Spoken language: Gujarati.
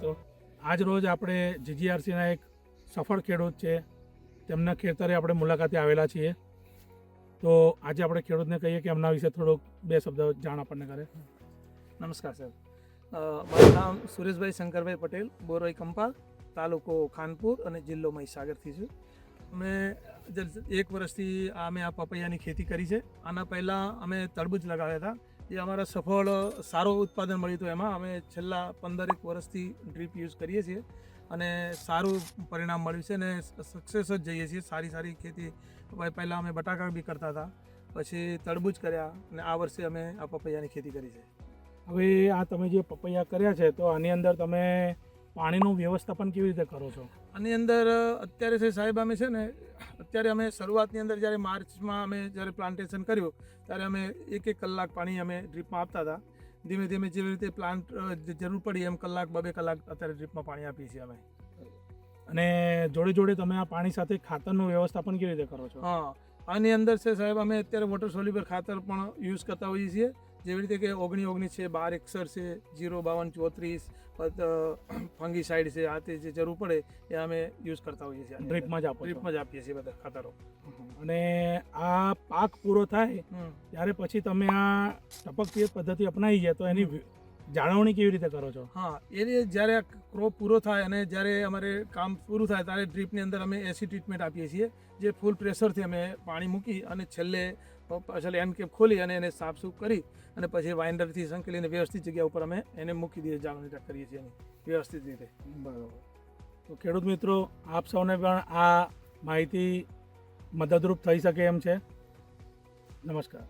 મિત્રો, આજ રોજ આપણે જીજીઆરસીના એક સફળ ખેડૂત છે તેમના ખેતરે આપણે મુલાકાતે આવેલા છીએ. તો આજે આપણે ખેડૂતને કહીએ કે એમના વિશે થોડોક બે શબ્દ જાણ આપણને કરે. નમસ્કાર સર, મારું નામ સુરેશભાઈ શંકરભાઈ પટેલ, બોરોઈ કંપાલ, તાલુકો ખાનપુર અને જિલ્લો મહીસાગરથી છું. અમે 1 વર્ષથી અમે આ પપૈયાની ખેતી કરી છે. આના પહેલાં અમે તરબૂચ લગાવ્યા હતા, જે અમારા સફળ સારું ઉત્પાદન મળ્યું હતું. એમાં અમે છેલ્લા 15 વર્ષથી ડ્રીપ યુઝ કરીએ છીએ અને સારું પરિણામ મળ્યું છે અને સક્સેસ જ જઈએ છીએ. સારી ખેતી. પહેલાં અમે બટાકા બી કરતા હતા, પછી તરબૂચ કર્યા અને આ વર્ષે અમે આ પપૈયાની ખેતી કરી છે. હવે આ તમે જે પપૈયા કર્યા છે તો આની અંદર તમે પાણીનું વ્યવસ્થાપન કેવી રીતે કરો છો? આની અંદર અત્યારે છે સાહેબ, અમે છે ને અત્યારે અમે શરૂઆતની અંદર જ્યારે માર્ચમાં અમે જ્યારે પ્લાન્ટેશન કર્યું ત્યારે અમે 1 કલાક પાણી અમે ડ્રીપમાં આપતા હતા. ધીમે ધીમે જેવી રીતે પ્લાન્ટ જરૂર પડી એમ કલાક 2 કલાક અત્યારે ડ્રીપમાં પાણી આપીએ છીએ અમે. અને જોડે તમે આ પાણી સાથે ખાતરનું વ્યવસ્થાપન કેવી રીતે કરો છો? હા, આની અંદર છે સાહેબ, અમે અત્યારે વોટર સોલ્યુબલ ખાતર પણ યુઝ કરતા હોઈએ છીએ. જેવી રીતે કે 19 છે, 12 61 છે, 052 34 ફંગીસાઇડ છે, આ તે જે જરૂર પડે એ અમે યુઝ કરતા હોઈએ છીએ. ડ્રીપમાં જ આપીએ છીએ બધા ખાતરો. અને આ પાક પૂરો થાય ત્યારે પછી તમે આ ટપક પિયત પદ્ધતિ અપનાવી છે તો એની જાળવણી કેવી રીતે કરો છો? હા, એ જ્યારે ક્રોપ પૂરો થાય અને જ્યારે અમારે કામ પૂરું થાય ત્યારે ડ્રીપની અંદર અમે એસી ટ્રીટમેન્ટ આપીએ છીએ, જે ફૂલ પ્રેશરથી અમે પાણી મૂકી અને છેલ્લે એન્ડ કેપ ખોલી અને એને સાફસૂફ કરી અને પછી વાઇન્ડરથી સંકેલીને વ્યવસ્થિત જગ્યા ઉપર અમે એને મૂકી દઈએ, જાળવણી કરીએ છીએ એની વ્યવસ્થિત રીતે. બરાબર. તો ખેડૂત મિત્રો, આપ સૌને પણ આ માહિતી મદદરૂપ થઈ શકે એમ છે. નમસ્કાર.